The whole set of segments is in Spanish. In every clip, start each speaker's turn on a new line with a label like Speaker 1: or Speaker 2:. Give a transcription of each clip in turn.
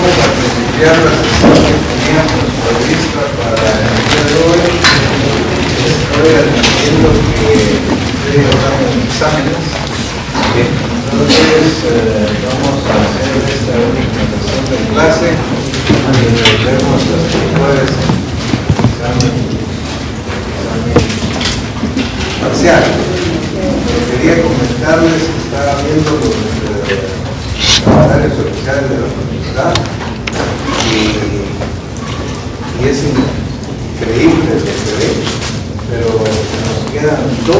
Speaker 1: vamos a principiar la sesión que teníamos prevista para el día de hoy. Estoy admitiendo que estoy hablando de exámenes. Entonces, vamos a hacer esta única sesión de clase y nos vemos hasta el jueves examen parcial. Quería comentarles que estaba viendo los calendarios oficiales de la facultad y es increíble lo que ve, pero nos quedan 2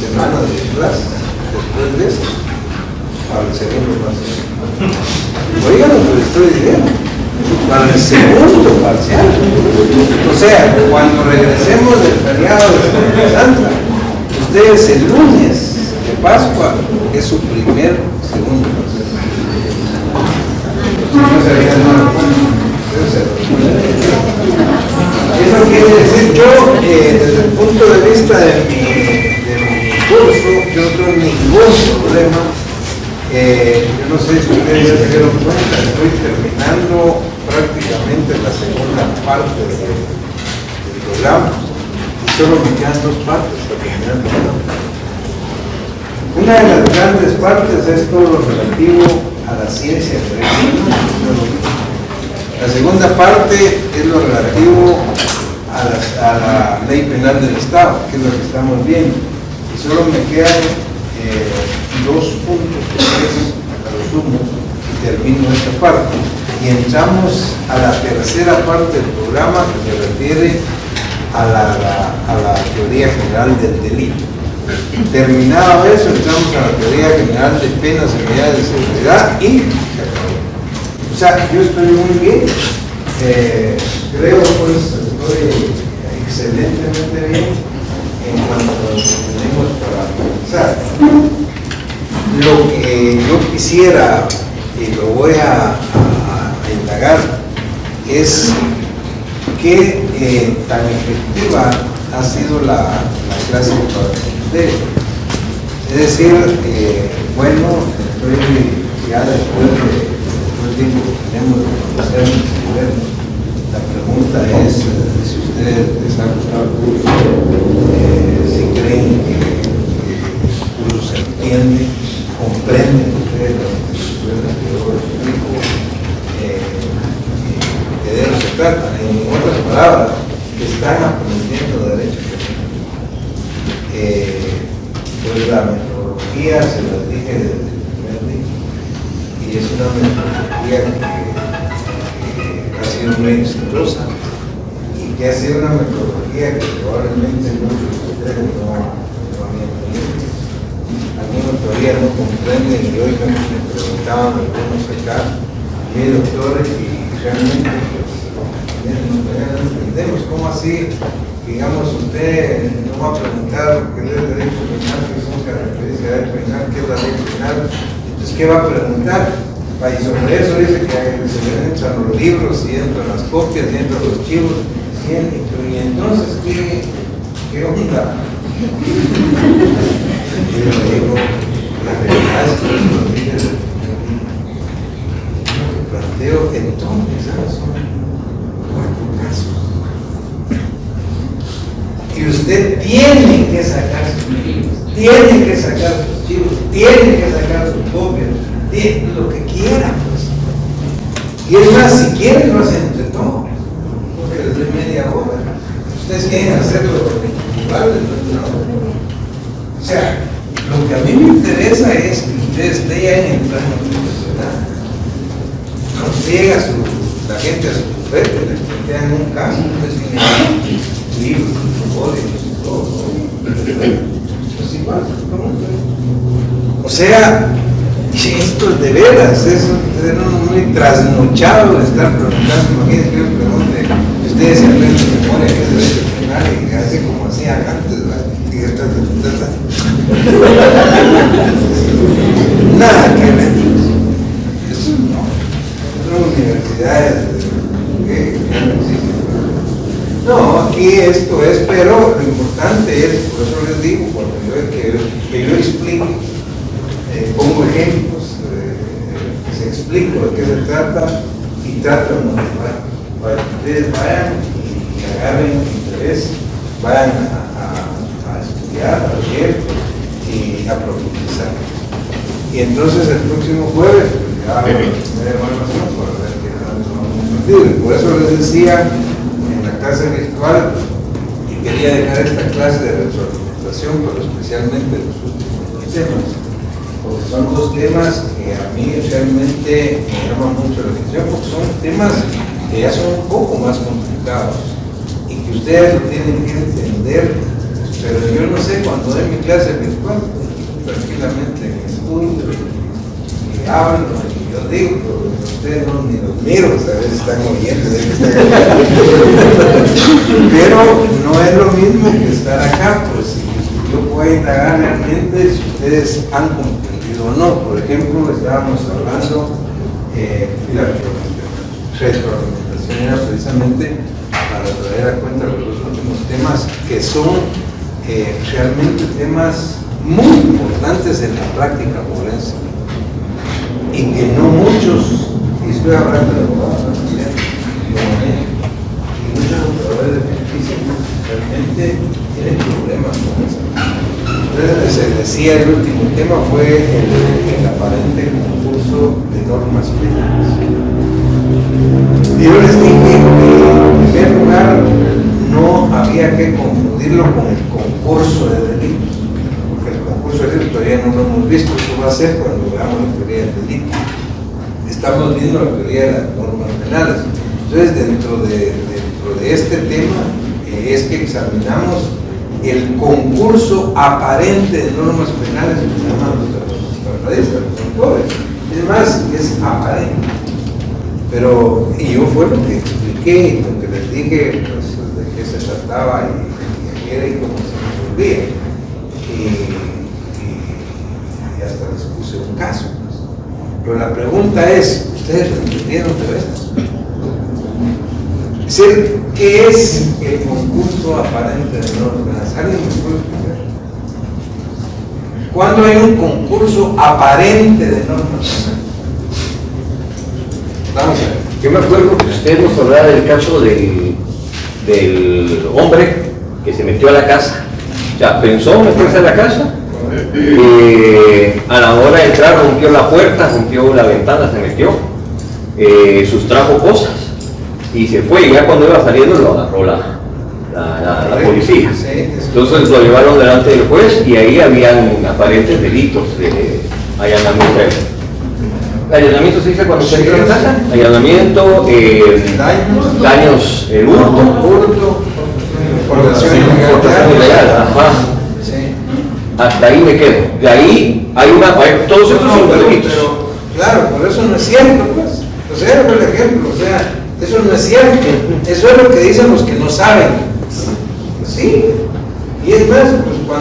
Speaker 1: semanas de clases después de esto para el segundo parcial. Oigan lo que les estoy diciendo, para el segundo parcial. O sea, cuando regresemos del feriado de Semana Santa, ustedes el lunes de Pascua es su segundo parcial. No sabían nada. Eso quiere decir, yo desde el punto de vista de mi curso, yo no tengo ningún problema. Yo no sé si ustedes ya se dieron cuenta, estoy terminando prácticamente la segunda parte del programa y solo me quedan 2 partes para terminar el programa. Una de las grandes partes es todo lo relativo a la ciencia forense. La segunda parte es lo relativo a la ley penal del Estado, que es lo que estamos viendo. Y solo me quedan 2 puntos a los sumo y termino esta parte. Y entramos a la tercera parte del programa que se refiere a la teoría general del delito. Terminado eso, entramos a la teoría general de penas y medidas de seguridad y se acabó. O sea, yo estoy muy bien, creo pues estoy excelentemente bien en cuanto a lo que tenemos para pensar. Lo que yo quisiera, y lo voy a indagar, es qué tan efectiva ha sido la clase para ustedes. Es decir, bueno, estoy ya después de tiempo que tenemos de conocernos y vernos. La pregunta es si ustedes les ha gustado el curso, si creen que el curso se entiende, comprenden ustedes las instituciones que yo explico, de eso se trata. En otras palabras, que están aprendiendo derecho. Pues la metodología se las dije desde el primer día y es una metodología que ha sido muy exitosa y que ha sido una metodología que probablemente muchos de ustedes no habían tenido. Algunos todavía no comprenden y hoy me preguntaban algunos acá, mire doctores, y realmente no entendemos cómo así. Digamos, usted no va a preguntar qué es el derecho penal, qué son características del derecho penal, qué es la ley penal. Entonces, ¿qué va a preguntar? Y sobre eso dice que se le entran los libros, y entran las copias, y entran los archivos, y entonces, ¿qué onda? Yo le digo, la realidad es que los líderes lo que planteo entonces, son 4 casos. Y usted tiene que sacar sus libros, tiene que sacar sus archivos, tiene que sacar sus copias, lo que quiera, pues. Y es más, si quieren, lo hacen entre todos, porque les doy media hora. Ustedes quieren hacerlo igual, o sea, lo que a mí me interesa es que ustedes lean en el plano profesional. Cuando llega la gente a su bufete, les plantean un caso, ustedes tienen libros, códigos y todo. Pues igual, o sea, esto es de veras, es muy trasnochado de estar preguntando. Imagínense que yo pregunte, ustedes se aprenden de memoria que es derecho penal y así como hacían antes, ¿verdad? Nada que ver. Eso no. Son universidades que no existen. No, aquí esto es, pero lo importante es, por eso les digo, cuando yo explico, pongo ejemplos, les explico de qué se trata, y trato de motivar para que ustedes vayan y agarren interés, vayan a estudiar, a leer y a profundizar. Y entonces el próximo jueves pues, ya me evaluación para ver qué tal nos vamos a compartir. Por eso les decía en la clase virtual y quería dejar esta clase de retroalimentación, pero especialmente los últimos dos temas, porque son dos temas que a mí realmente me llaman mucho la atención, porque son temas que ya son un poco más complicados y que ustedes lo tienen que entender. Pero yo no sé, cuando doy mi clase virtual, tranquilamente en estudio, y hablo, y yo digo, pero ustedes no ni los miro, a veces están oyendo, pero no es lo mismo que estar acá, pues yo puedo indagar realmente si ustedes han comprendido o no. Por ejemplo, estábamos hablando de la retroalimentación, era precisamente para traer a cuenta los dos últimos temas que son realmente temas muy importantes en la práctica forense y que no muchos, y estoy hablando de abogados también, y muchos operadores de justicia realmente tienen problemas con eso. Entonces se decía, el último tema fue el aparente concurso de normas penales. Y yo les dije que en primer lugar no había que confundirlo con el concurso de delitos, porque el concurso de delitos todavía no lo hemos visto. Eso va a ser cuando veamos la teoría del delito. Estamos viendo la teoría de las normas penales. Entonces, dentro de este tema es que examinamos el concurso aparente de normas penales que se llaman los tratadistas, los autores. Es más, es aparente. Pero, y yo fue lo que expliqué, lo que les dije, pues, de qué se trataba y qué era y cómo se resolvía. Y hasta les puse un caso. Pues. Pero la pregunta es, ¿ustedes lo entendieron de esto? Es decir, ¿qué es el concurso aparente de normas penales? ¿Alguien me puede explicar? ¿Cuándo hay un concurso aparente de normas penales? Vamos a ver.
Speaker 2: Yo me acuerdo que usted nos hablaba del caso del hombre que se metió a la casa. O sea, pensó meterse a la casa, a la hora de entrar rompió la puerta, rompió la ventana, se metió, sustrajo cosas y se fue, y ya cuando iba saliendo lo agarró la policía. Entonces lo llevaron delante del juez y ahí habían aparentes delitos de allanamiento. Allanamiento se dice cuando se entra a la casa, allanamiento, daños, el hurto, portación ilegal, hasta ahí me quedo. De ahí hay todos estos son delitos.
Speaker 1: Claro, pero eso no es cierto, pues. O sea, por ejemplo, o sea, eso no es cierto. Eso es lo que dicen los que no saben. Sí. Y es más, pues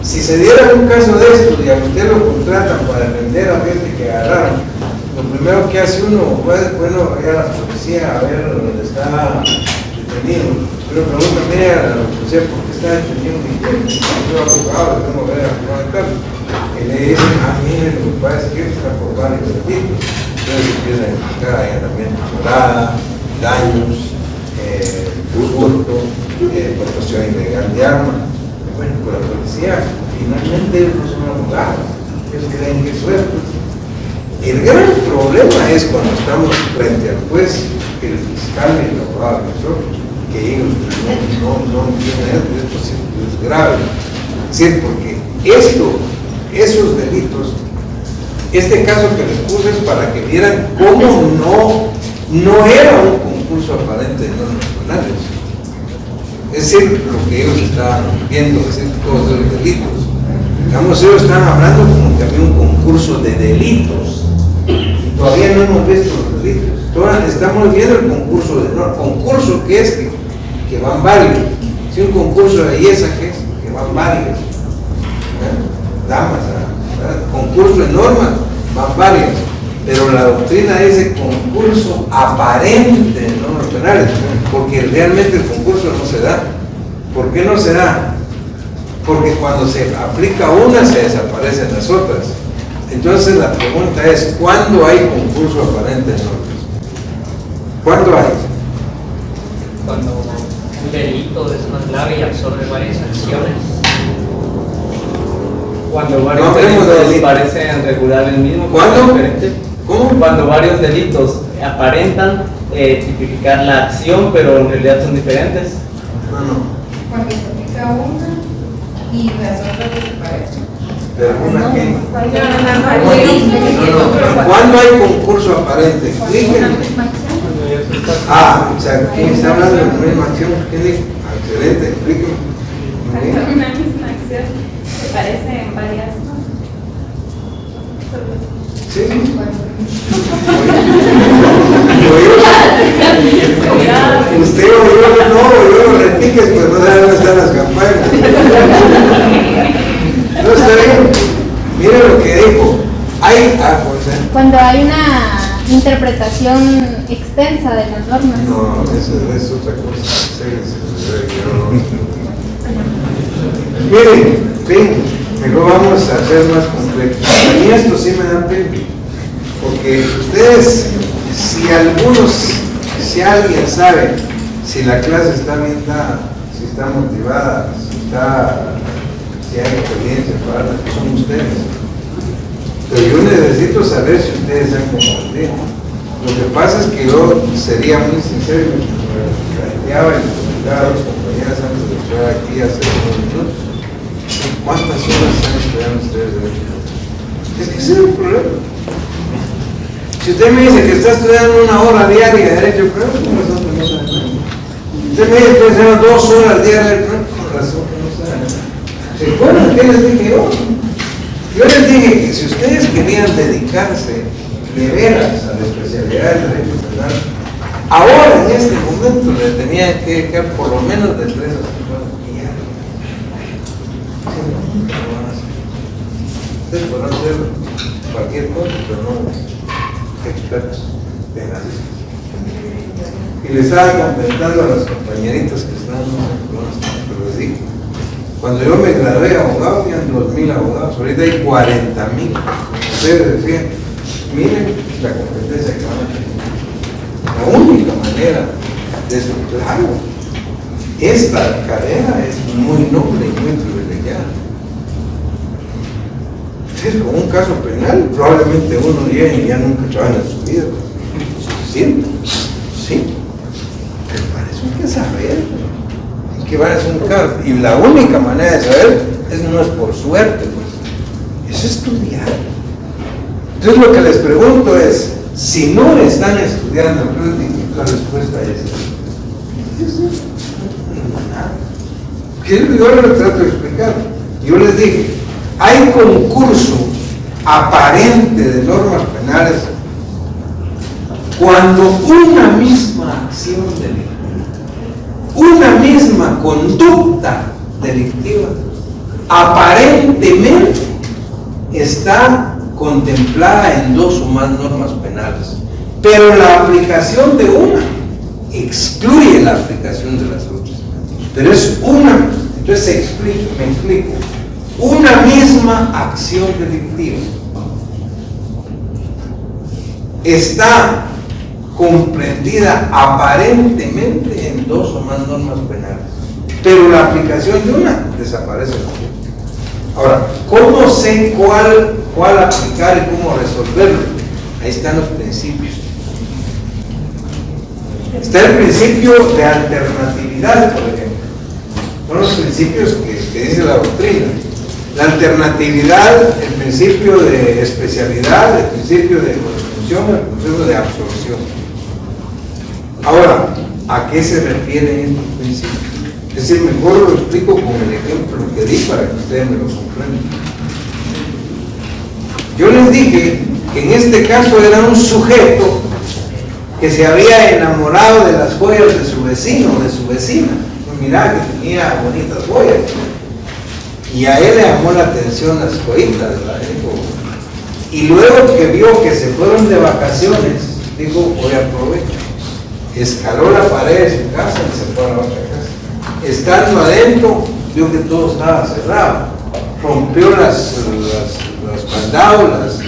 Speaker 1: si se diera un caso de esto y a usted lo contratan para defender a gente que agarraron, lo primero que hace uno, bueno, ir a la policía a ver dónde está detenido. Pero pregúntame a la policía por qué está detenido mi gente. Yo abogado, tengo que ver a fundamental. Y le dicen, mire, lo que pasa es que está por varios delitos. Entonces empiezan a implicar allanamiento de morada, daños, hurto, portación ilegal de armas. Bueno, pues la policía, finalmente ellos no son abogados, ellos creen que eso es. El gran problema es cuando estamos frente al juez, el fiscal y el abogado que ellos no tienen esto, es grave. Es decir, porque esos delitos, este caso que les puse es para que vieran cómo no era un concurso aparente de normas penales. Es decir, lo que ellos estaban viendo, es decir, todos los delitos. Digamos, ellos estaban hablando como que había un concurso de delitos. Y todavía no hemos visto los delitos. Todavía estamos viendo el concurso de normas. ¿Concurso qué es? Que van varios. Si un concurso de belleza, ¿qué es? Que van varios. Damas, ¿verdad? Concurso de normas, van varios. Pero la doctrina dice concurso aparente de normas penales, porque realmente el concurso no se da. ¿Por qué no se da? Porque cuando se aplica una se desaparecen las otras. Entonces la pregunta es, ¿cuándo hay concurso aparente de normas? ¿Cuándo hay?
Speaker 3: Cuando un delito es más grave y absorbe varias acciones.
Speaker 4: Cuando
Speaker 1: No
Speaker 4: varios
Speaker 1: hablemos de
Speaker 4: delitos
Speaker 1: delito.
Speaker 4: parecen regular el mismo.
Speaker 1: ¿Cuándo?
Speaker 4: Diferente.
Speaker 1: ¿Cómo?
Speaker 4: Cuando varios delitos aparentan tipificar la acción, pero en realidad son diferentes.
Speaker 1: No.
Speaker 5: Cuando se aplica una y las otras desaparecen.
Speaker 1: Pero una que...
Speaker 5: No.
Speaker 1: ¿Cuándo hay concurso aparente? Explíquenme. O sea, ¿quién está hablando de la misma acción? ¿Quién dijo? Excelente, explíquenme. Muy bien.
Speaker 6: Una misma acción se parece en varias, ¿no?
Speaker 1: Sí. Usted o yo no lo repiques, pues no sabe dónde están las campañas. No está bien. Mire lo que dijo.
Speaker 7: Cuando hay una interpretación extensa de las normas.
Speaker 1: No, eso es otra cosa. Miren, ven, mejor vamos a ser más completos. A mí esto sí me da pena. Porque ustedes, si alguien sabe si la clase está bien dada, si está motivada, si hay experiencia para darla, son ustedes. Pero yo necesito saber si ustedes han compartido. Lo que pasa es que yo sería muy sincero y me planteaba y comentaba a los compañeros antes de entrar aquí hace unos minutos. ¿Cuántas horas están estudiando ustedes de derecho? Es que ese es el problema. Si usted me dice que está estudiando 1 hora diaria de derecho, pero con razón que no sabe nada. Usted me dice que está estudiando 2 horas diarias, pero con razón que no sabe nada. ¿Se acuerdan qué les dije yo? Yo les dije que si ustedes querían dedicarse de veras a la especialidad del derecho penal, ahora en este momento le tenían que dedicar por lo menos de 3 a 5 horas diarias. Si no, nunca lo van a hacer. Ustedes podrán hacer cualquier cosa, pero no expertos penalistas. Y les estaba comentando a las compañeritas que están, pero les digo, cuando yo me gradué de abogado, habían 2,000 abogados, ahorita hay 40,000. Ustedes decían, miren la competencia que van a tener. La única manera de eso, claro, esta carrera es muy noble y muy privilegiada. Ustedes con un caso penal, probablemente uno llegue y ya nunca trabaja en su vida. Suficiente, sí. Pero para eso hay que saber. Que van a hacer un caso. Y la única manera de saber no es por suerte, pues, es estudiar. Entonces lo que les pregunto es, si no están estudiando, la respuesta es nada. Yo les trato de explicar. Yo les dije, hay concurso aparente de normas penales cuando una misma acción delictiva, una misma conducta delictiva aparentemente está contemplada en 2 o más normas penales, pero la aplicación de una excluye la aplicación de las otras. Pero es una, entonces me explico, una misma acción delictiva está comprendida aparentemente en 2 o más normas penales, pero la aplicación de una desaparece. Ahora, ¿cómo sé cuál aplicar y cómo resolverlo? Ahí están los principios. Está el principio de alternatividad, por ejemplo. Son los principios que dice la doctrina. La alternatividad, el principio de especialidad, el principio de conjunción, el principio de absorción. Ahora, ¿a qué se refieren estos principios? Es decir, mejor lo explico con el ejemplo que di para que ustedes me lo comprendan. Yo les dije que en este caso era un sujeto que se había enamorado de las joyas de su vecino o de su vecina. Pues mirá que tenía bonitas joyas. Y a él le llamó la atención las joyitas, ¿verdad? Y luego que vio que se fueron de vacaciones, dijo, voy a aprovechar. Escaló la pared de su casa y se fue a la otra casa. Estando adentro, vio que todo estaba cerrado. Rompió los candados, las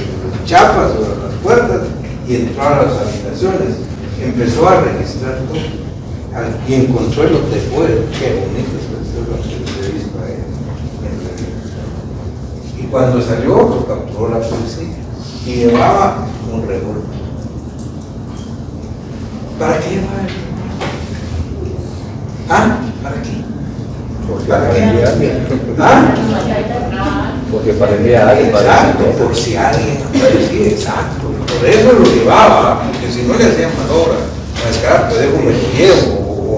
Speaker 1: chapas o las puertas y entró a las habitaciones. empezó a registrar todo. Y encontró el lote fuera. Qué bonito es lo que he visto ahí. Y cuando salió, lo capturó la policía y llevaba un revólver. ¿Para qué llevaba el revólver? ¿Ah? ¿Para qué? ¿Para qué? ¿Ah?
Speaker 2: Porque parecía alguien,
Speaker 1: Exacto, por si alguien aparecía, exacto. Por eso lo llevaba, porque si no le hacían malobra, a escapar, te dejo me llevo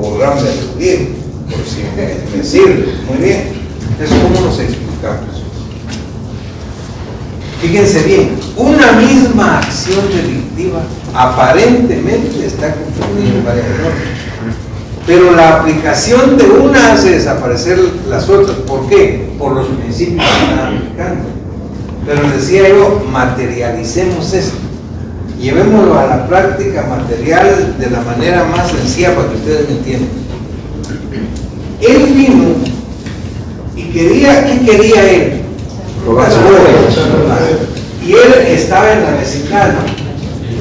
Speaker 1: o grande de bien, por si me sirve. Muy bien. Eso cómo nos explicamos. Fíjense bien, una misma acción delictiva aparentemente está confundida en varias normas, pero la aplicación de una hace desaparecer las otras. ¿Por qué? Por los principios que están aplicando. Pero decía yo, materialicemos esto, llevémoslo a la práctica material de la manera más sencilla para que ustedes me entiendan. Él vino y quería, ¿qué quería él? Las huevas. Y él estaba en la vecindad.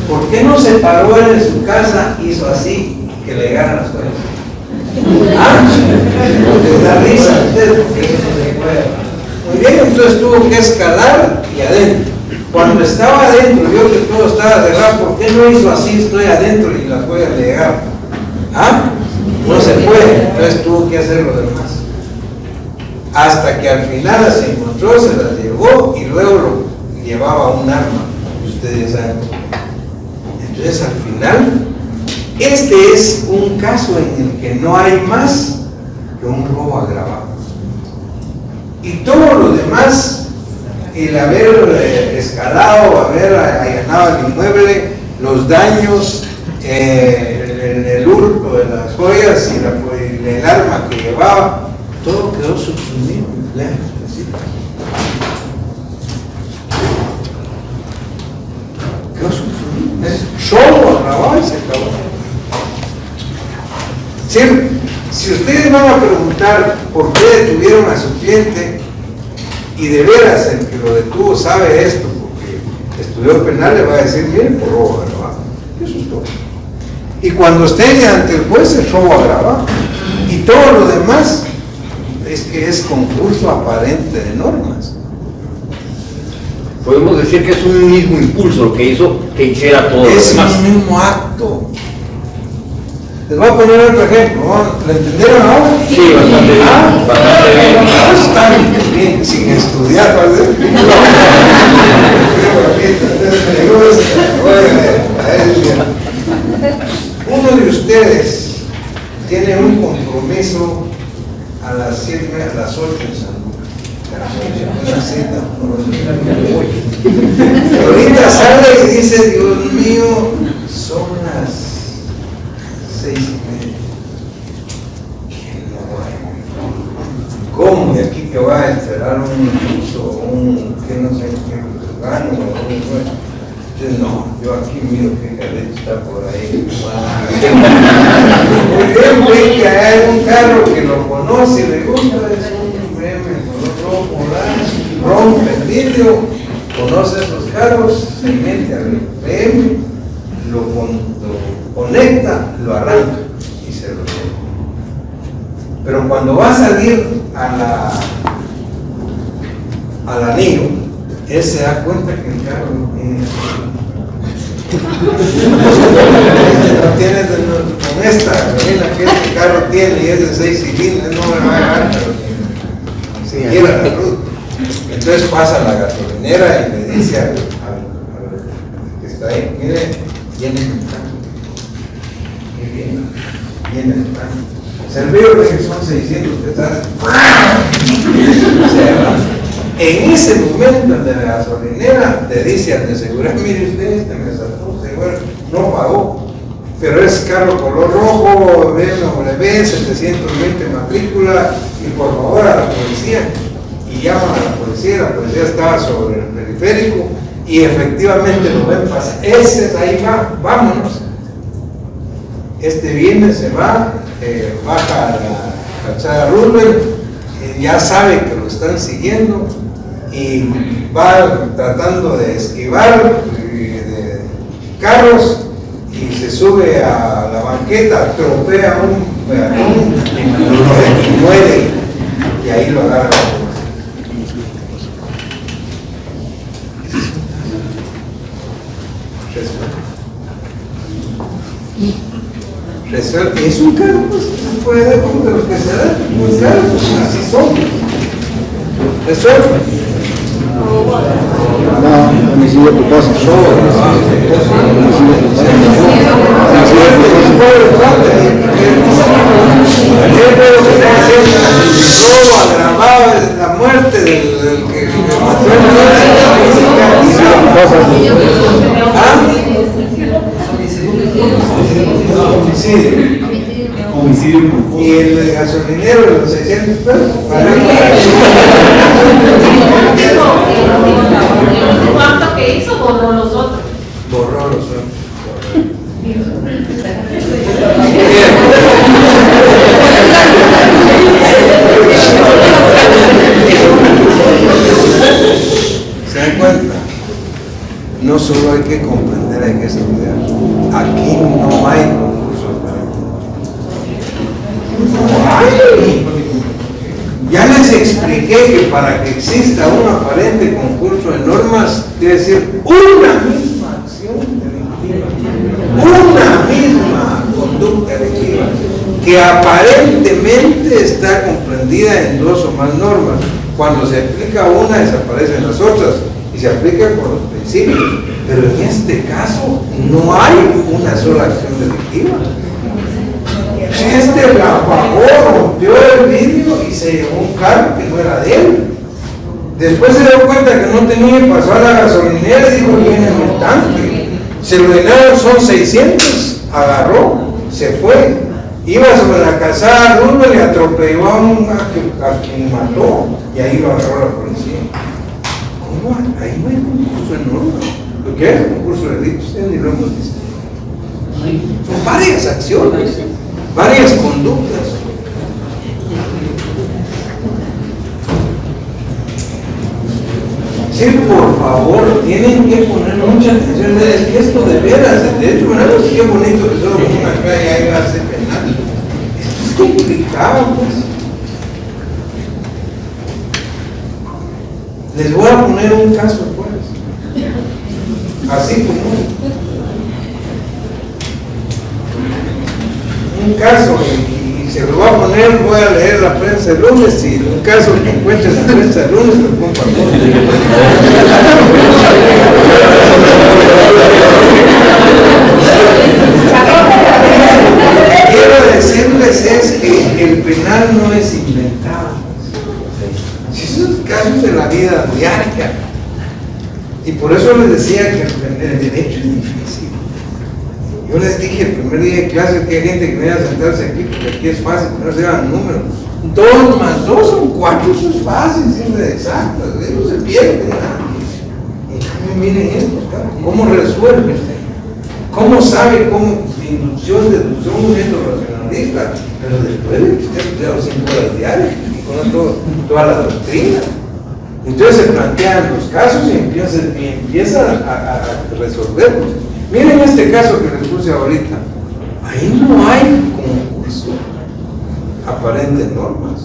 Speaker 1: ¿Por qué no se paró él en su casa y hizo así que le llegaran las huevas? ¿Ah? Les da risa a ustedes porque eso no se puede. Muy bien, entonces tuvo que escalar y adentro. Cuando estaba adentro, vio que todo estaba cerrado. ¿Por qué no hizo así? Estoy adentro y las huevas le llegaron. ¿Ah? No se puede. Entonces tuvo que hacer lo demás. Hasta que al final las encontró, se las llevó y luego lo llevaba un arma. Ustedes saben. Entonces al final, este es un caso en el que no hay más que un robo agravado. Y todo lo demás, el haber escalado, haber allanado el inmueble, los daños, el hurto de las joyas y el arma que llevaba, todo quedó subsumido. Quedó subsumido. Es solo agravado y se acabó. Si ustedes van a preguntar por qué detuvieron a su cliente y de veras el que lo detuvo sabe esto, porque estudió penal, le va a decir, miren, por robo agravado. Eso es todo. Y cuando esté ante el juez es robo agravado. Y todo lo demás es que es concurso aparente de normas.
Speaker 2: Podemos decir que es un mismo impulso lo que hizo que hiciera todo lo
Speaker 1: Es
Speaker 2: demás.
Speaker 1: el mismo acto. Les voy a poner otro ejemplo. ¿Lo entendieron ahora?
Speaker 2: Sí, bastante bien.
Speaker 1: ¿Ah?
Speaker 2: Bastante bien.
Speaker 1: Están bien, sin estudiar. Uno de ustedes tiene un compromiso a las 7, a las 8 en San Lucas. Una cita. Ahorita sale y dice, Dios mío, son las 6:30. ¿Cómo? De aquí que va a esperar un curso, que no sé qué, gano, entonces no, yo aquí miro que Caleta está por ahí. Muy bien, güey, que hay un carro que lo conoce, le gusta, es un BMW, color rojo, rompe el vidrio, conoce esos carros, se mete al BMW, lo conecta, lo arranca y se lo lleva. Pero cuando va a salir al anillo, él se da cuenta que el carro no tiene. No tiene con esta gasolina que este carro tiene y es de 6 cilindros, no me va a dejar ni siquiera la ruta. Entonces pasa a la gasolinera y le dice al que está ahí, mire, viene el tanque. Viene el tanque. Servicio que son 600 pesos. En ese momento el de la gasolinera le dice al de seguridad, mire usted, me saltó seguro, no pagó, pero es carro color rojo, BMW 720 matrícula, y por favor a la policía. Y llaman a la policía estaba sobre el periférico y efectivamente lo ven pasar. Ese es ahí va, vámonos. Este viene, se va, baja a la calzada Roosevelt, ya sabe que lo están siguiendo y va tratando de esquivar de carros y se sube a la banqueta, atropella a un peatón y muere, y ahí lo agarra. Resuelve. Es un cargo, pues, no puede dar como de los que se dan, muy claro, pues, así son. Resuelve.
Speaker 8: No, homicidio culposo.
Speaker 1: Todo agravado es la muerte del que
Speaker 8: Homicidio culposo.
Speaker 1: y el gasolinero de los 600 pesos.
Speaker 6: ¿Cuánto que hizo? Borró los otros.
Speaker 1: Borró los otros. ¿Se dan cuenta? No solo hay que comprender, hay que estudiar. Aquí no hay concursos para no hay. Ya les expliqué que para que exista un aparente concurso de normas, debe ser una misma acción delictiva, una misma conducta delictiva, que aparentemente está comprendida en dos o más normas. Cuando se aplica una, desaparecen las otras y se aplica con los principios. Pero en este caso no hay una sola acción delictiva. Este la apagó, rompió el vidrio y se llevó un carro que no era de él. Después se dio cuenta que no tenía y pasó a la gasolinera y dijo, llénenme el tanque. Se lo llenaron, son 600, agarró, se fue. Iba sobre la calzada Rubio, le atropelló a quien mató y ahí lo agarró la policía. ¿Cómo? Ahí no hay concurso de normas. Lo que es concurso de delitos, ustedes ni lo hemos visto. Son varias acciones, varias conductas. Sí, por favor, tienen que poner mucha atención. Es que esto de veras, de hecho, bueno, qué bonito que solo con una calle ahí va a ser penal. Esto es complicado, pues. Les voy a poner un caso, pues. Así como un caso, y se lo voy a poner, voy a leer la prensa el lunes, y un caso que encuentres en la prensa el lunes, lo comparto. Quiero decirles es que el penal no es inventado. Si son casos de la vida diaria. Y por eso les decía que el derecho es difícil. Yo les dije el primer día de clase que hay gente que venía a sentarse aquí, porque aquí es fácil, no se dan números. 2 más 2 son 4, eso es fácil, siempre exacto, no se pierde nada. En cambio, miren esto, ¿cómo resuelve usted? ¿Cómo sabe cómo inducción, deducción, un método racionalista? Pero después de que usted ha estudiado 5 horas diarias y conoce toda la doctrina. Entonces se plantean los casos y empieza a resolverlos. Miren este caso que les puse ahorita. Ahí no hay concurso aparente de normas.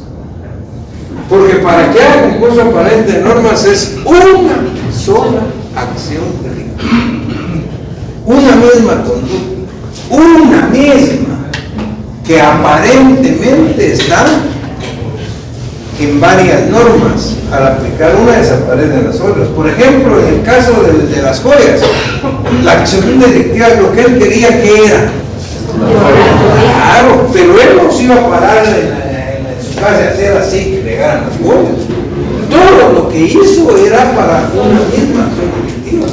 Speaker 1: Porque para que haya concurso aparente de normas es una sola acción delictiva. Una misma conducta. Una misma. Que aparentemente está en varias normas. Al aplicar una desaparecen las otras. Por ejemplo, en el caso de las joyas, la acción delictiva, lo que él quería que era. Claro, pero él no se iba a parar en su casa y hacer así que le ganan las joyas. Todo lo que hizo era para una misma acción delictiva.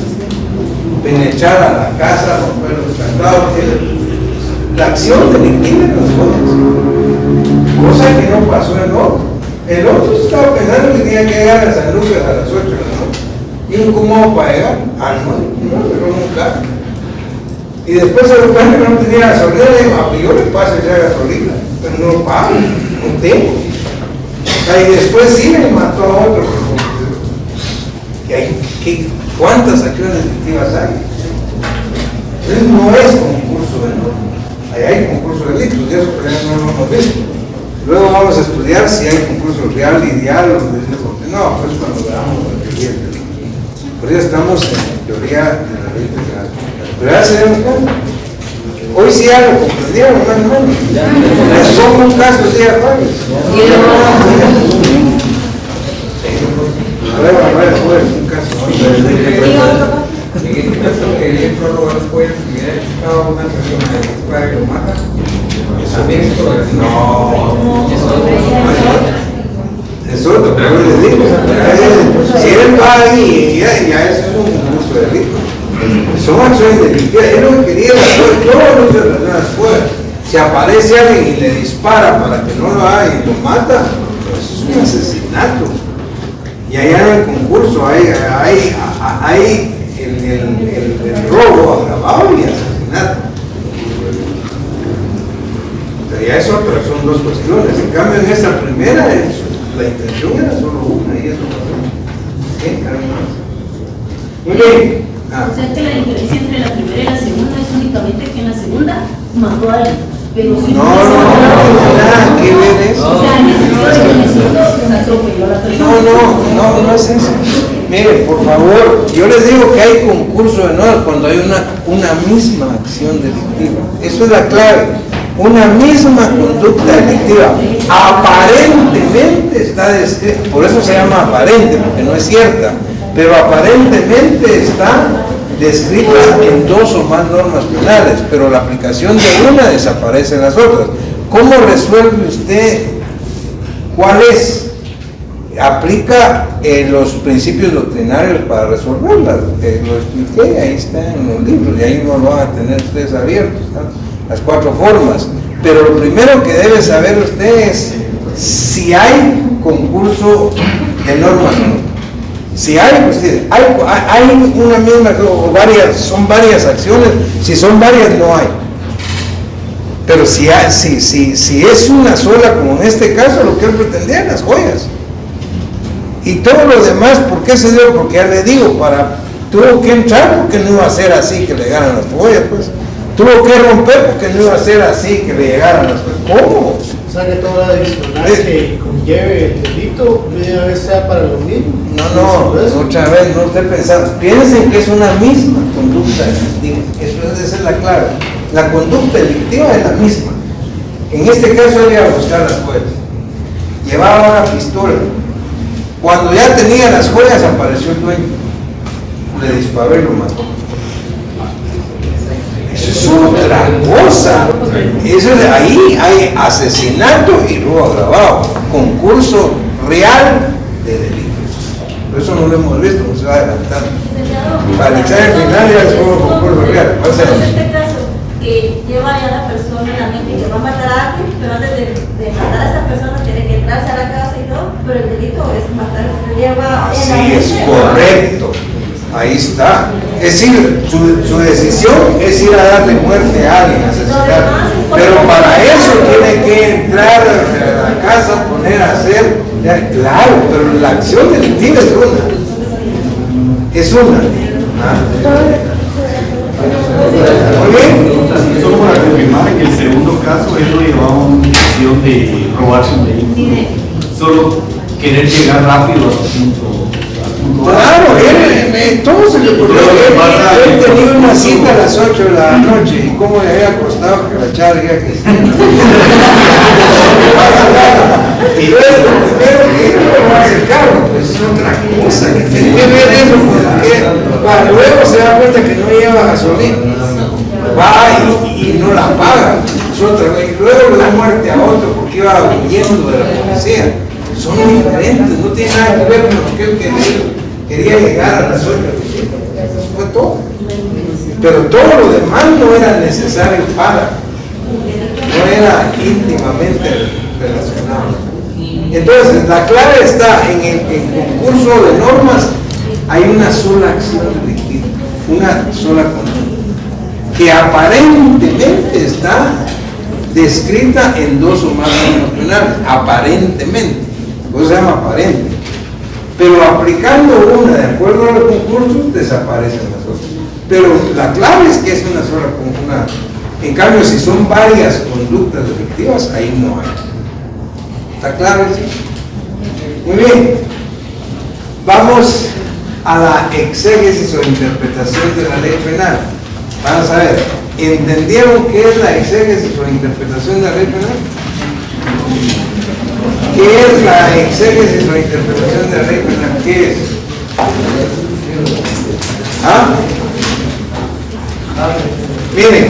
Speaker 1: Penetrar a la casa, romper los candados, la acción delictiva en las joyas. Cosa que no pasó en otro. El otro estaba pensando que tenía que llegar a San Lucas a las 8 de la noche. ¿Y cómo hago para llegar? Ah, no, pero un carro. Y después se dio cuenta que no tenía gasolina, y dijo, yo le paso esa gasolina, pero no lo pago, no tengo. Y después sí le mató a otro. ¿Cuántas acciones delictivas hay? Entonces no es concurso de eso todavía no lo hemos visto. Luego vamos a estudiar si hay concurso real, ideal, o no, pues cuando veamos la teoría. Por eso estamos en teoría de la ley federal. Pero ya se dieron cuenta. Hoy sí ya lo comprendieron, hermano. Son un caso de Juárez. A ver, un caso.
Speaker 9: En este caso, el prólogo no puede estudiar a una persona que dispara y lo mata. También es progresivo.
Speaker 1: No. Es otro, pero le digo. Si él va ahí, ya eso es un concurso de delito. Son acciones delictivas. Él no quería hacer todo lo que las fuera. Si aparece alguien y le dispara para que no lo haga y lo mata, pues es un asesinato. Y allá en el concurso hay el robo agravado y asesinato. O sea, ya es otra, son dos cuestiones. En cambio, en esta primera, la intención era solo una y eso pasó. ¿Qué? Muy bien.
Speaker 6: O sea que la diferencia entre la primera y la segunda es únicamente que en la segunda mató a alguien. Pero si
Speaker 1: No, nada que ver eso.
Speaker 6: O sea, en el sentido de que en el segundo se atropelló a la persona.
Speaker 1: No es eso. Mire, por favor, yo les digo que hay concurso de normas cuando hay una misma acción delictiva. Eso es la clave. Una misma conducta delictiva. Aparentemente está descrita, por eso se llama aparente, porque no es cierta, pero aparentemente está descrita en dos o más normas penales, pero la aplicación de una desaparece en las otras. ¿Cómo resuelve usted cuál es? Aplica los principios doctrinarios para resolverlas. Lo expliqué, ahí está en los libros, y ahí no lo van a tener ustedes abiertos, ¿no? Las 4 formas. Pero lo primero que debe saber usted es si hay concurso de normas o no. Si hay, pues hay una misma o varias, son varias acciones. Si son varias, no hay. Pero si es una sola, como en este caso, lo que él pretendía, las joyas. Y todo lo demás, ¿por qué se dio? Porque ya le digo, tuvo que entrar porque no iba a ser así que le llegaran las joyas, pues. Tuvo que romper porque no iba a ser así que le llegaran las joyas. ¿Cómo?
Speaker 10: O sea que toda la adicional que conlleve el delito debe vez sea para lo mismo.
Speaker 1: No, otra vez, no esté pensando. Piensen que es una misma conducta delictiva. Esa es la clave. La conducta delictiva es la misma. En este caso él iba a buscar las joyas. Llevaba una pistola. Cuando ya tenía las joyas apareció el dueño. Le disparó y lo mató. Eso es otra cosa. Ahí hay asesinato y robo agravado. Concurso real de delitos. Por eso no lo hemos visto, no se va adelantando. Para el examen final ya es como concurso real.
Speaker 6: En este caso, que lleva ya la persona en la mente que va a matar a alguien, pero antes de matar a esa persona tiene que entrarse a la casa y todo, pero el delito es matar, lleva
Speaker 1: Así
Speaker 6: en la
Speaker 1: es
Speaker 6: mente.
Speaker 1: correcto. Ahí está. Es decir, su decisión es ir a darle muerte a alguien, asesinar. Pero para eso tiene que entrar a la casa, poner a hacer. Claro, pero la acción delictiva es una. Es una. Muy bien.
Speaker 8: Solo para confirmar que el segundo caso él lo llevaba a una intención de robarse un vehículo. Solo querer llegar rápido a su punto.
Speaker 1: Claro, todo se le ocurrió. Él tenía una cita a las 8 de la noche y cómo le había costado que la chava diga que sí. Y luego lo primero que no va a hacer cargo, pues es otra cosa. Que tiene que ver eso, porque para luego se da cuenta que no lleva gasolina. Va y no la paga. Es otra cosa. Y luego le da muerte a otro porque iba huyendo de la policía. Son diferentes, no tiene nada que ver con lo que él quería llegar a las 8. Eso fue todo. Pero todo lo demás no era necesario para, no era íntimamente relacionado. Entonces, la clave está en el concurso de normas, hay una sola acción delictiva, una sola conducta, que aparentemente está descrita en 2 o más normas penales, aparentemente. Pues se llama aparente, pero aplicando una de acuerdo a los concursos desaparecen las otras. Pero la clave es que es una sola En cambio, si son varias conductas delictivas, ahí no hay. ¿Está claro? ¿Sí? Muy bien. Vamos a la exégesis o interpretación de la ley penal. Vamos a ver, ¿entendieron qué es la exégesis o interpretación de la ley penal? ¿Qué es la exégesis o interpretación de la ley penal? ¿Qué es? ¿Ah? Miren,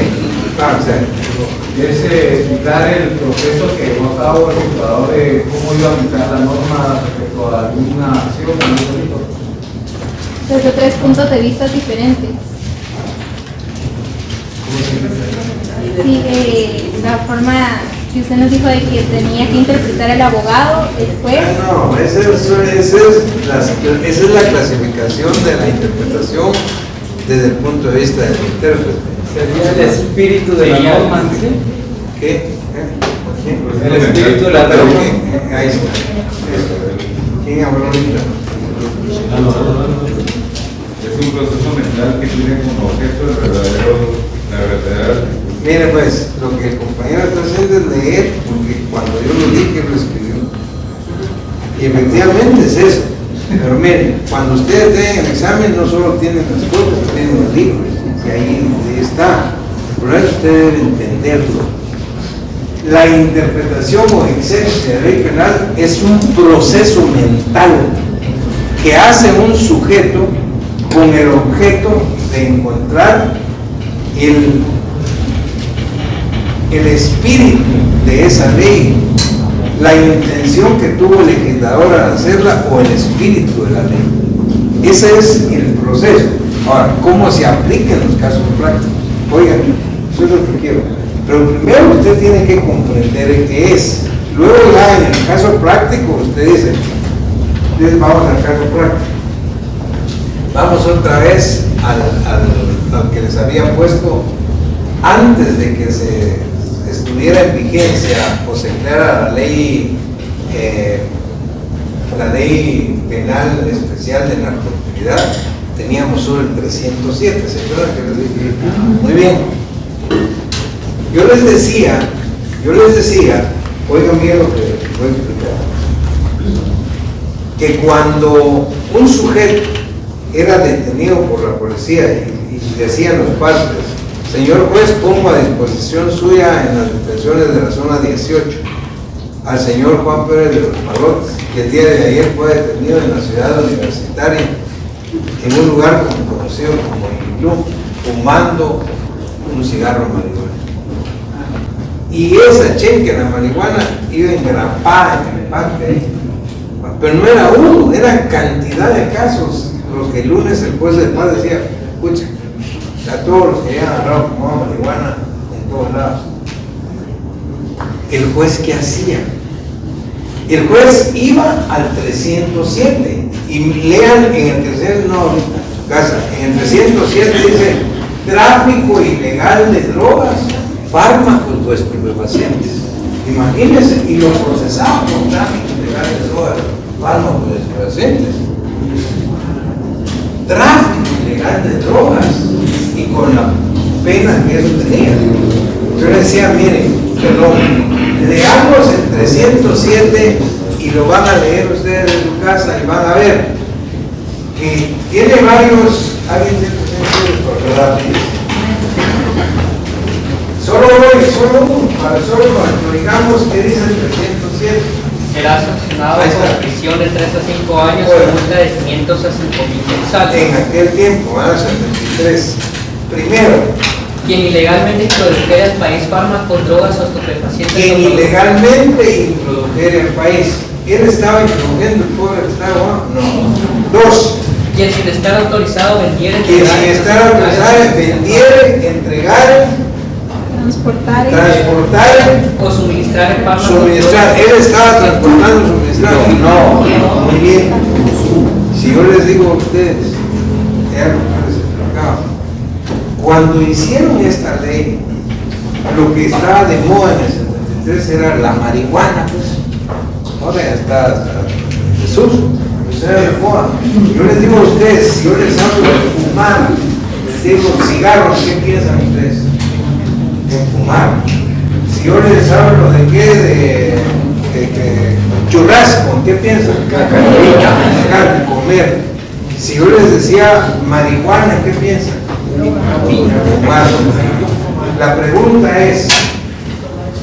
Speaker 1: vamos a ver.
Speaker 9: Es explicar el proceso que llevó a cabo el juzgador de cómo iba a aplicar la norma respecto a alguna acción o algún delito.
Speaker 7: Desde 3 puntos de vista diferentes. Sí, la forma que usted nos dijo de que tenía que interpretar el abogado, el juez.
Speaker 1: No, esa es la clasificación de la interpretación desde el punto de vista del intérprete.
Speaker 4: Sería el espíritu de la norma, ¿sí?
Speaker 1: ¿Qué?
Speaker 4: El espíritu de la norma.
Speaker 1: Ahí está. ¿Quién habló ahorita?
Speaker 11: Es un proceso mental que tiene como objeto la verdadera.
Speaker 1: Mire pues, lo que el compañero está haciendo es leer, porque cuando yo lo dije, lo escribió. Y efectivamente es eso. Pero miren, cuando ustedes den el examen, no solo tienen las cosas, tienen los libros. Y ahí está. Por eso usted debe entenderlo. La interpretación o exégesis de la ley penal es un proceso mental que hace un sujeto con el objeto de encontrar el espíritu de esa ley, la intención que tuvo el legislador al hacerla o el espíritu de la ley. Ese es el proceso. Ahora, ¿cómo se aplica en los casos prácticos? Oigan, eso es lo que quiero. Pero primero usted tiene que comprender qué es. Luego ya en el caso práctico usted dice, entonces vamos al caso práctico. Vamos otra vez al que les había puesto antes de que se estuviera en vigencia o se creara la ley penal especial de narcoactividad. Teníamos solo el 307, ¿se acuerdan que les dije? Muy bien. Yo les decía, oigan bien lo que voy a explicar, que cuando un sujeto era detenido por la policía y decían los partes, señor juez, pongo a disposición suya en las detenciones de la zona 18 al señor Juan Pérez de los Malotes, que el día de ayer fue detenido en la ciudad universitaria, en un lugar conocido como Iglú, fumando un cigarro marihuana. Y esa cheque, la marihuana, iba engrampada en el parque, pero no era uno, era cantidad de casos, los que el lunes el juez de paz decía, escucha, a todos los que habían agarrado fumado marihuana en todos lados. ¿El juez qué hacía? El juez iba al 307 y lean en el 307, no ahorita, en su casa, en el 307 dice tráfico ilegal de drogas, fármacos o estupefacientes. Imagínense, y lo procesaban con tráfico ilegal de drogas, fármacos o estupefacientes. Tráfico ilegal de drogas y con la pena que eso tenía. Yo le decía, miren, leamos el 307 y lo van a leer ustedes en su casa y van a ver que tiene varios, alguien tiene solo uno, para digamos que dice el 307.
Speaker 3: Será sancionado con prisión de 3 a 5 años y multa de 500 a 5.000 quetzales.
Speaker 1: En aquel tiempo, 73. Primero,
Speaker 3: quien ilegalmente introdujera al país fármacos, drogas o estupefacientes.
Speaker 1: Quien ilegalmente introdujera al país. ¿Quién estaba introduciendo el pobre Estado? No. 2.
Speaker 3: Quien sin estar autorizado vendiera,
Speaker 1: quien sin estar autorizado vendiera, entregara, transportar
Speaker 3: o suministrar el fármaco.
Speaker 1: Suministrar. Él estaba transportando, suministrando. No. Muy bien. Si yo les digo a ustedes, ya les explicaba, cuando hicieron esta ley, lo que estaba de moda en el 73 era la marihuana, pues. Ahora ya está Jesús, pues era de moda. Yo les digo a ustedes, si yo les hablo de fumar, les digo cigarros, ¿qué piensan ustedes? en fumar. Si yo les hablo de qué, de churrasco, ¿qué piensan? Carne, comer. Si yo les decía marihuana, ¿qué piensan? Fumar. La pregunta es,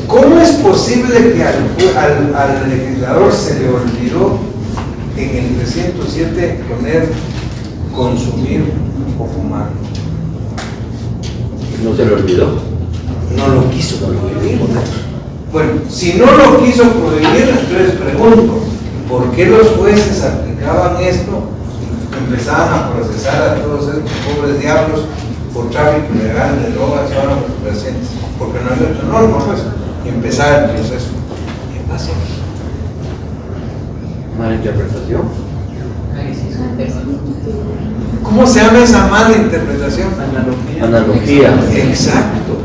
Speaker 1: ¿cómo es posible que al legislador se le olvidó en el 307 poner consumir o fumar?
Speaker 2: No se le olvidó.
Speaker 1: No lo quiso prohibir. Bueno, si no lo quiso prohibir, entonces pregunto, ¿por qué los jueces aplicaban esto? Empezaban a procesar a todos estos pobres diablos por tráfico ilegal de drogas, fármacos presentes, porque no había otra norma, pues, y empezaba el proceso. ¿Qué pasó?
Speaker 2: Mala interpretación.
Speaker 1: ¿Cómo se llama esa mala interpretación?
Speaker 2: Analogía.
Speaker 1: Exacto.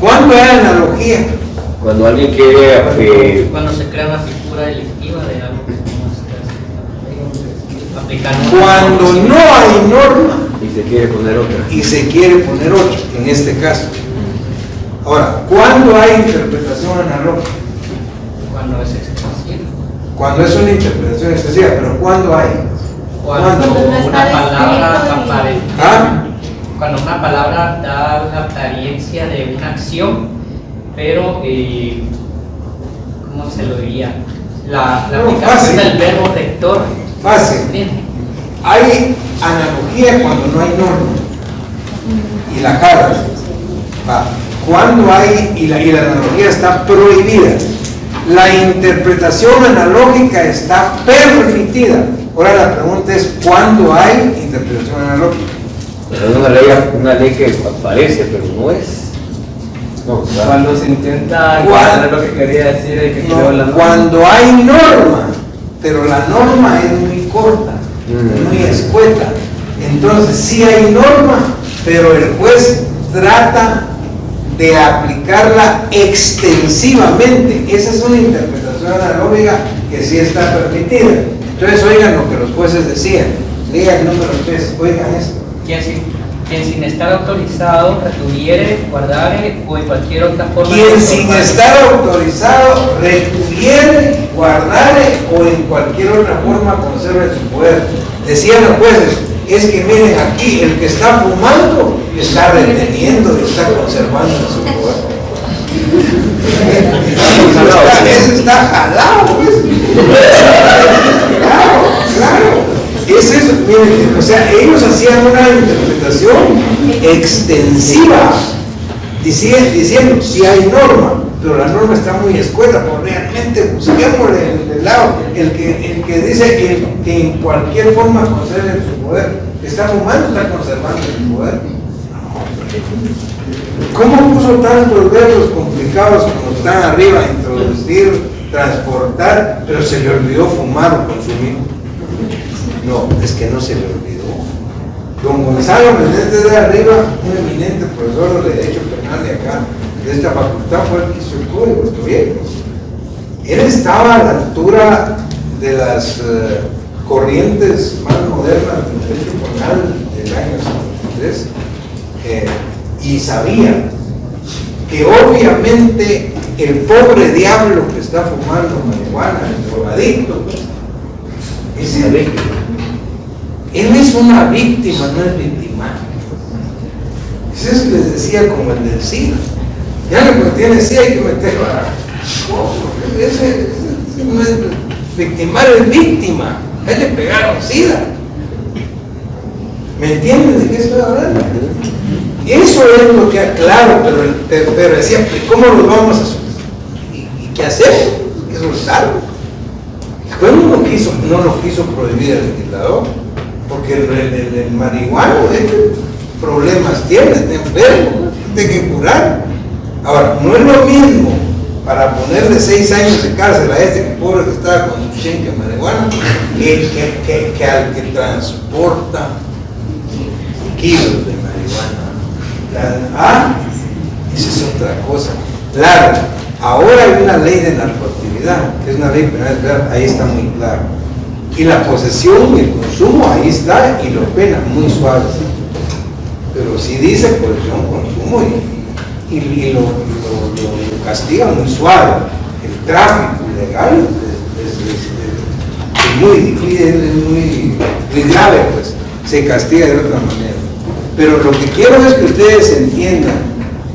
Speaker 1: ¿Cuándo hay analogía?
Speaker 2: Cuando alguien quiere
Speaker 3: Cuando se crea una figura delictiva de algo que no se aplicar.
Speaker 1: Cuando no hay norma
Speaker 2: y se quiere poner otra.
Speaker 1: y se quiere poner otra, en este caso. Ahora, ¿cuándo hay interpretación analógica?
Speaker 3: Cuando es excesiva.
Speaker 1: Cuando es una interpretación excesiva, pero ¿cuándo hay?
Speaker 3: Cuando una palabra aparece.
Speaker 1: ¿Ah?
Speaker 3: Cuando una palabra da la apariencia de una acción, pero ¿cómo se lo diría? La aplicación del verbo rector.
Speaker 1: Fácil. Hay analogía cuando no hay norma y la jalas. Cuando hay y la analogía está prohibida. La interpretación analógica está permitida. Ahora la pregunta es ¿cuándo hay interpretación analógica?
Speaker 2: Pero es una ley que aparece, pero no es. No,
Speaker 4: cuando se intenta encontrar lo que quería decir y que creó la norma.
Speaker 1: Cuando hay norma, pero la norma es muy corta, muy escueta. Entonces sí hay norma, pero el juez trata de aplicarla extensivamente. Esa es una interpretación analógica que sí está permitida. Entonces oigan lo que los jueces decían. Diga el número 3, oigan esto.
Speaker 3: Quien sin estar autorizado retuviere, guardare o en cualquier otra forma.
Speaker 1: Quien sin estar autorizado retuviere, guardare o en cualquier otra forma conserve su poder. Decían los jueces, es que miren aquí, el que está fumando está reteniendo y está conservando su poder. Ese está jalado, pues. Claro. Es eso, miren, o sea, ellos hacían una interpretación extensiva, diciendo, si hay norma, pero la norma está muy escueta, pues realmente busquémosle el lado, el que dice que en cualquier forma conserve su poder, está fumando, está conservando su poder. ¿Cómo puso tantos verbos complicados como están arriba, introducir, transportar, pero se le olvidó fumar o consumir? No, es que no se le olvidó. Don Gonzalo Menéndez de arriba, un eminente profesor de Derecho Penal de acá, de esta facultad, fue el que hizo el código, estuvieron. Él estaba a la altura de las corrientes más modernas del Derecho Penal del año 53 y sabía que obviamente el pobre diablo que está fumando marihuana, el drogadicto, ese él es una víctima, no es victimario. Eso les decía como el del SIDA. Ya lo que tiene SIDA hay que meterlo a... Ese no es victimario, es víctima. A él le pegaron SIDA. ¿Me entienden de qué estoy hablando? Eso es lo que, claro, pero decía, ¿cómo los vamos a soltar? ¿Y qué hacemos? Hay que soltarlo. Después no lo quiso prohibir el legislador, porque el marihuano, problemas tiene, está enfermo, tiene que curar. Ahora, no es lo mismo para ponerle 6 años de cárcel a este pobre que estaba con su chinque de marihuana que al que transporta kilos de marihuana. Esa es otra cosa. Claro, ahora hay una ley de narcoactividad, que es una ley penal, ahí está muy claro. Y la posesión y el consumo, ahí está, y lo pena muy suave. Pero si dice posesión, consumo y lo castiga muy suave. El tráfico ilegal es muy difícil, es muy grave, pues se castiga de otra manera. Pero lo que quiero es que ustedes entiendan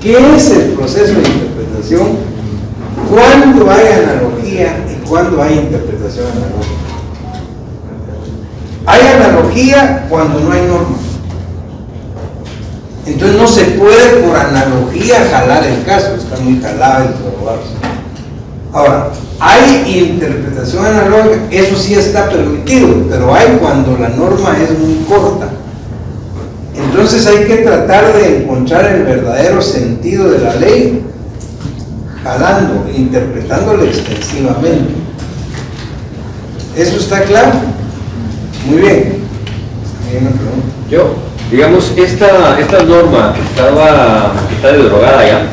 Speaker 1: qué es el proceso de interpretación, cuándo hay analogía y cuándo hay interpretación analógica. Hay analogía cuando no hay norma. Entonces no se puede por analogía jalar el caso, está muy jalado y probarse. Ahora, hay interpretación analógica, eso sí está permitido, pero hay cuando la norma es muy corta. Entonces hay que tratar de encontrar el verdadero sentido de la ley, jalando, interpretándola extensivamente. ¿Eso está claro? Muy bien. ¿Hay una pregunta?
Speaker 2: Yo, digamos, esta norma está derogada ya,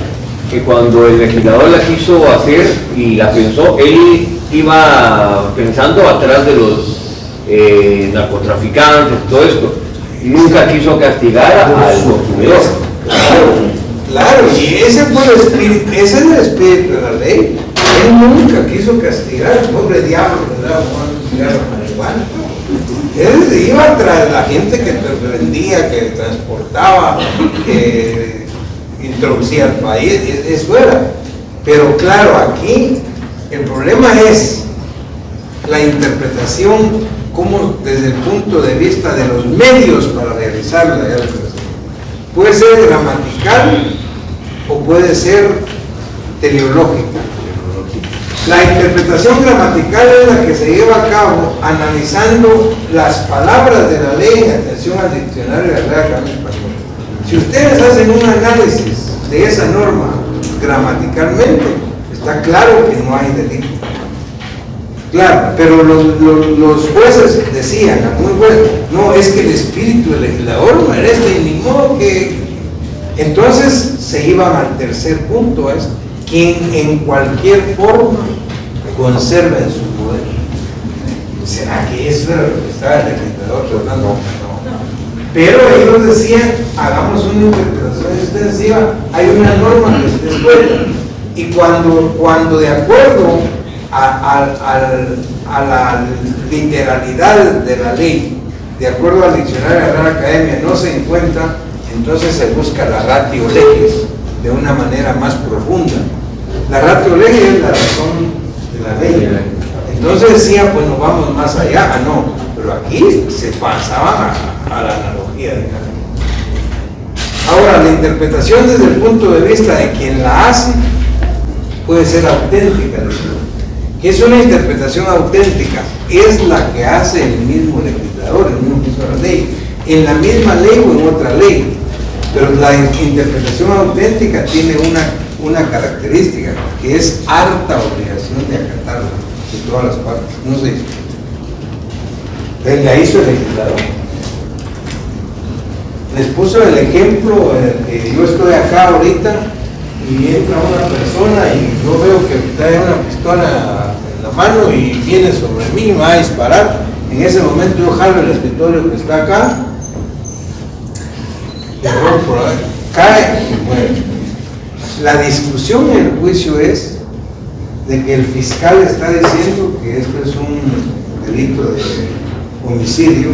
Speaker 2: que cuando el legislador la quiso hacer y la pensó, él iba pensando atrás de los narcotraficantes, todo esto. Nunca quiso castigar al consumidor.
Speaker 1: Claro, y ese fue el espíritu, ese es el espíritu de la ley. Él nunca quiso castigar al pobre diablo que andaba fumando cigarro marihuana. Él iba tras la gente que vendía, que transportaba, que introducía al país, eso era. Pero claro, aquí el problema es la interpretación como desde el punto de vista de los medios para realizarla. Puede ser gramatical o puede ser teleológica. La interpretación gramatical es la que se lleva a cabo analizando las palabras de la ley en atención al diccionario de la Real Academia Española. Si ustedes hacen un análisis de esa norma gramaticalmente, está claro que no hay delito. Claro, pero los jueces decían, muy bueno, no, es que el espíritu del legislador no era este, y ni modo que... Entonces se iban al tercer punto, es quien en cualquier forma conserva en su poder. ¿Será que eso era lo que estaba el legislador tratando? No. Pero ellos decían, hagamos una interpretación extensiva, hay una norma que se descuenta, y cuando de acuerdo a la literalidad de la ley, de acuerdo al diccionario de la Real Academia, no se encuentra, entonces se busca la ratio legis de una manera más profunda. La ratio legis es la razón de la ley. Entonces decía, pues nos vamos más allá. No, pero aquí se pasaba a la analogía de cada uno. Ahora, la interpretación desde el punto de vista de quien la hace puede ser auténtica. ¿Qué es una interpretación auténtica? Es la que hace el mismo legislador, el mismo que hizo la ley, en la misma ley o en otra ley. Pero la interpretación auténtica tiene una característica, que es harta obligación de acatarla de todas las partes. No se discute. Él la hizo el legislador. Les puso el ejemplo, que yo estoy acá ahorita y entra una persona y yo veo que trae una pistola en la mano y viene sobre mí y me va a disparar. En ese momento yo jalo el escritorio que está acá, cae y muere. La discusión en el juicio es de que el fiscal está diciendo que esto es un delito de homicidio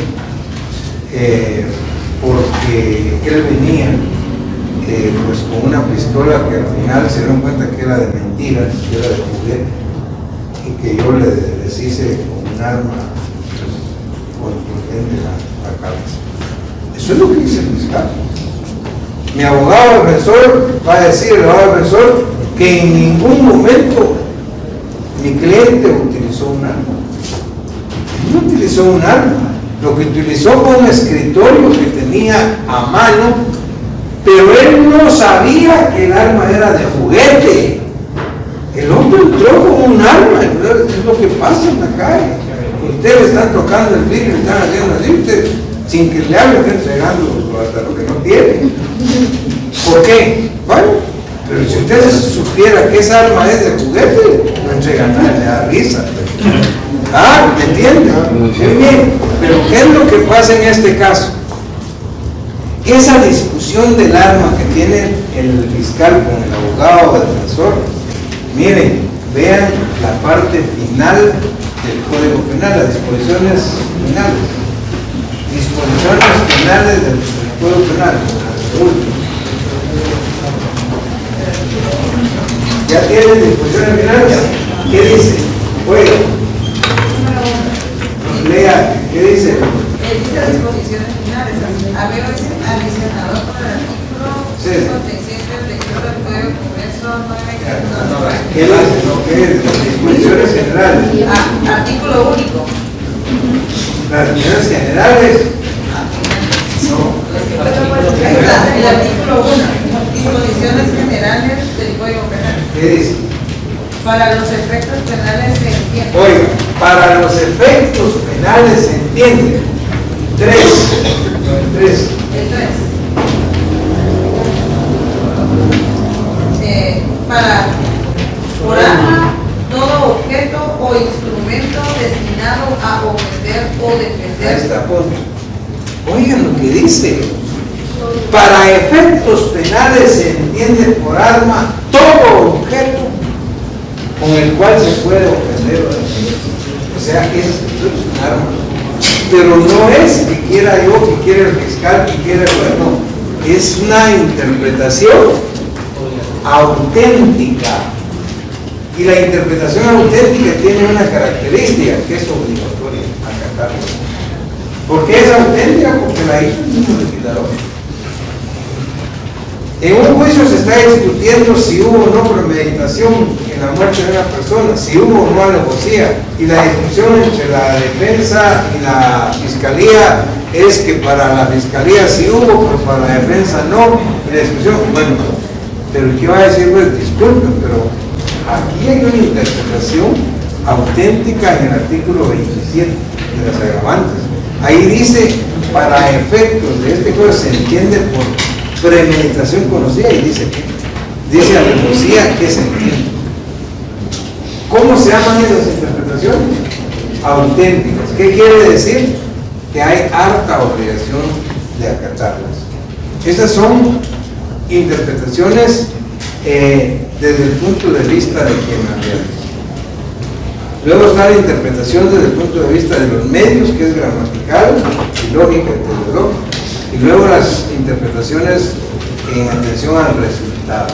Speaker 1: porque él venía pues con una pistola que al final se dieron cuenta que era de mentiras, que era de juguete, y que yo les hice con un arma contundente la cabeza. Eso es lo que dice el fiscal. Mi abogado defensor va a decir, el abogado defensor, que en ningún momento mi cliente utilizó un arma. No utilizó un arma. Lo que utilizó fue un escritorio que tenía a mano, pero él no sabía que el arma era de juguete. El hombre entró con un arma, es lo que pasa en la calle. Ustedes están tocando el vidrio y están haciendo así, ustedes, sin que le hablen, están entregando hasta lo que no tienen. ¿Por qué? Bueno, pero si ustedes supieran que esa arma es de juguete, no entregan nada, le da risa. Ah, ¿me entienden? Muy bien, pero ¿qué es lo que pasa en este caso? Esa discusión del arma que tiene el fiscal con el abogado o defensor, miren, vean la parte final del Código Penal, las disposiciones finales. Disposiciones finales del Código Penal. ¿Ya tienen disposiciones finales? ¿Qué dice? Oiga, lea, ¿qué dice?
Speaker 5: Dice disposiciones finales. Había adicionado por el artículo 56 del registro del Código de Comercio 9.
Speaker 1: ¿Qué dice? ¿Qué es? Disposiciones generales.
Speaker 5: Artículo único.
Speaker 1: Las disposiciones generales. No.
Speaker 5: El artículo 1. Disposiciones generales del Código Penal.
Speaker 1: ¿Qué dice?
Speaker 5: Para los efectos penales se entiende.
Speaker 1: Oiga, para los efectos penales se entiende. 3.
Speaker 5: Para por arma, todo objeto o instrumento destinado a ofender o
Speaker 1: Ahí
Speaker 5: defender.
Speaker 1: está, punto. Oigan lo que dice. Para efectos penales se entiende por arma todo objeto con el cual se puede ofender o defender. O sea, es un arma. Pero no es que quiera yo, que quiera el fiscal, que quiera el juez, no. Es una interpretación auténtica. Y la interpretación auténtica tiene una característica que es obligatoria acatarla. ¿Por qué es auténtica? Porque la hizo el mismo legislador. En un juicio se está discutiendo si hubo o no premeditación en la muerte de una persona, si hubo o no alevosía, y la discusión entre la defensa y la fiscalía es que para la fiscalía sí hubo, pero para la defensa no, y la discusión, bueno, pero ¿qué va a decir? Pues disculpen, pero aquí hay una interpretación auténtica en el artículo 27 de las agravantes. Ahí dice, para efectos de este juego se entiende por premeditación conocida, y dice alevosía que se entiende. ¿Cómo se llaman esas interpretaciones? Auténticas. ¿Qué quiere decir? Que hay harta obligación de acatarlas. Estas son interpretaciones desde el punto de vista de quien las realiza. Luego está la interpretación desde el punto de vista de los medios, que es gramatical y lógica y teleológica. Y luego las interpretaciones en atención al resultado.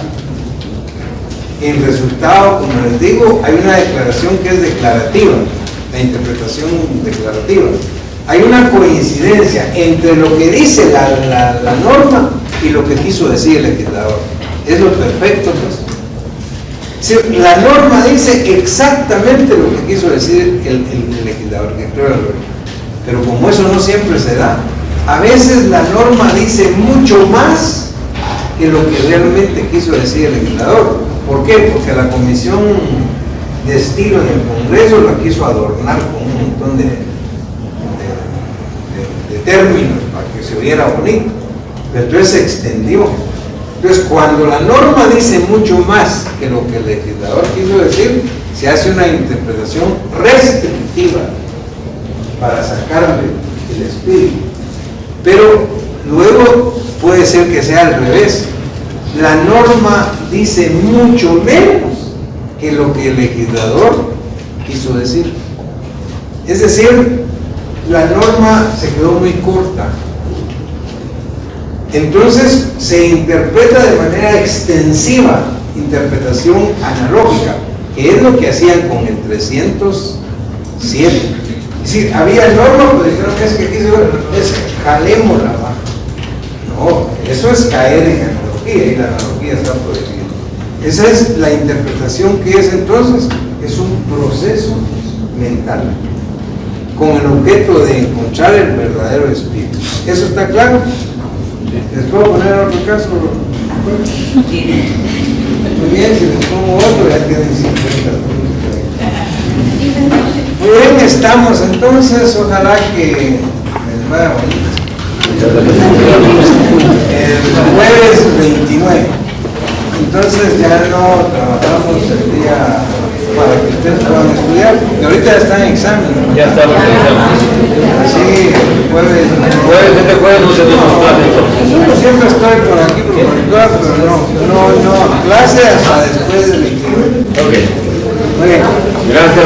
Speaker 1: En resultado, como les digo, hay una declaración que es declarativa, la interpretación declarativa. Hay una coincidencia entre lo que dice la norma y lo que quiso decir el legislador. Es lo perfecto, pues. Sí, la norma dice exactamente lo que quiso decir el legislador, que creo el norma. Pero como eso no siempre se da, a veces la norma dice mucho más que lo que realmente quiso decir el legislador. ¿Por qué? Porque la comisión de estilo en el Congreso la quiso adornar con un montón de términos para que se viera bonito. Pero entonces se extendió. Entonces, cuando la norma dice mucho más que lo que el legislador quiso decir, se hace una interpretación restrictiva para sacarle el espíritu. Pero luego puede ser que sea al revés. La norma dice mucho menos que lo que el legislador quiso decir. Es decir, la norma se quedó muy corta. Entonces se interpreta de manera extensiva, interpretación analógica, que es lo que hacían con el 307. Es decir, había norma, pero dijeron que es que aquí es jalemos la mano. No, eso es caer en analogía, y la analogía está prohibida. Esa es la interpretación que es entonces, es un proceso mental, con el objeto de encontrar el verdadero espíritu. ¿Eso está claro? ¿Les puedo poner otro caso? Muy bien, si les pongo otro ya tienen 50. Muy bien, estamos entonces, ojalá que les vaya bonito. El jueves 29. Entonces ya no trabajamos el día para que ustedes puedan estudiar, porque ahorita ya están en examen.
Speaker 2: Ya estamos en examen.
Speaker 1: Así, jueves.
Speaker 2: Este jueves no tenemos clase entonces.
Speaker 1: Siempre estoy por aquí, por conectar, pero no, clase hasta después del 21.
Speaker 2: Ok.
Speaker 1: Muy bien.
Speaker 2: Gracias.